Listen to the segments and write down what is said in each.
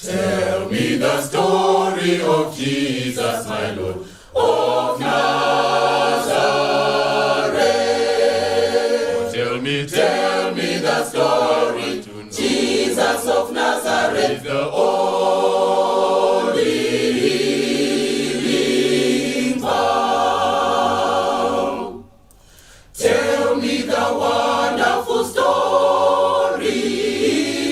Tell me the story of Jesus, my Lord, of Nazareth. Tell me the story, Jesus of Nazareth, the only healing balm. Tell me the wonderful story.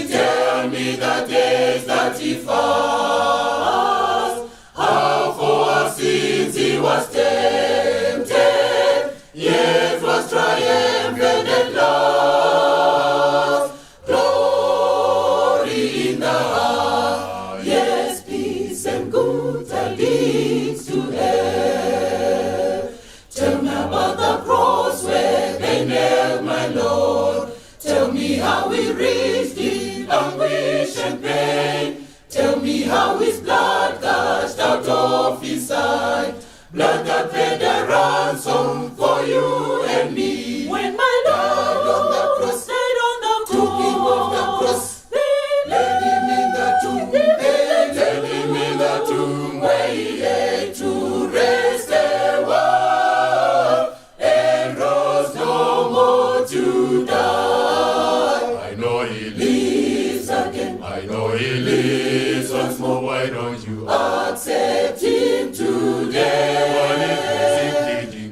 Tell me the days that he fast, how for our sins he was tempted, yet was triumphant at last. Glory in the highest, peace and good tidings to earth. Tell me about the cross where they nailed my Lord. Tell me how he reached in anguish and pain. Tell me how his blood gushed out of his side, blood that paid a ransom for you and me. When my Lord on the cross, died on the cross, took him off the cross, laid him in the tomb, laid him in the tomb where he had to rest a while and rose no more to die. I know he lives again. I know he lives once more. Why don't you accept him today?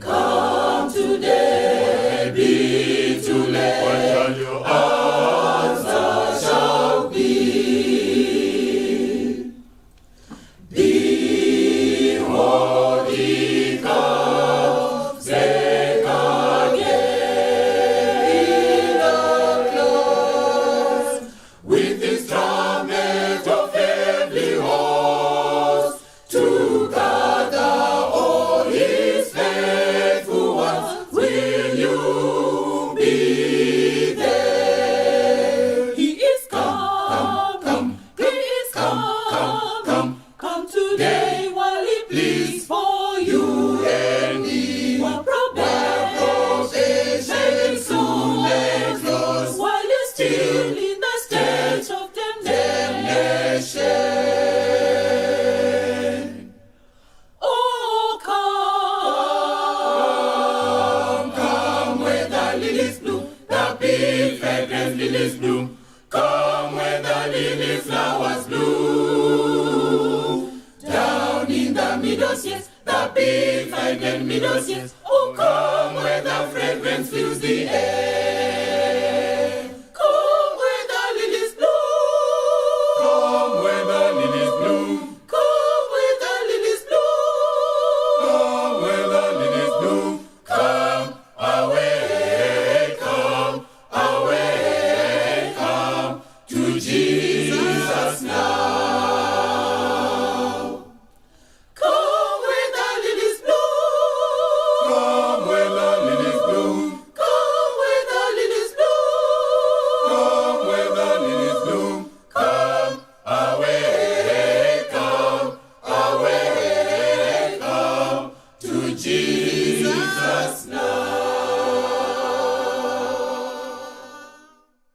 Come today, be too late. What shall your answer shall be? Behold, he comes back again in the clouds, with his trumpet of heavenly host, to gather all his faithful ones. Will you be there? He is come, he is come today while he pleads for you and me. While probation soon may close, while you're still in the state of damnation. Oh, come where the lilies bloom, the big fragrant lilies bloom. Come where the lily flowers bloom. Down in the meadows, yes, the big fragrant meadows, yes. Oh, come.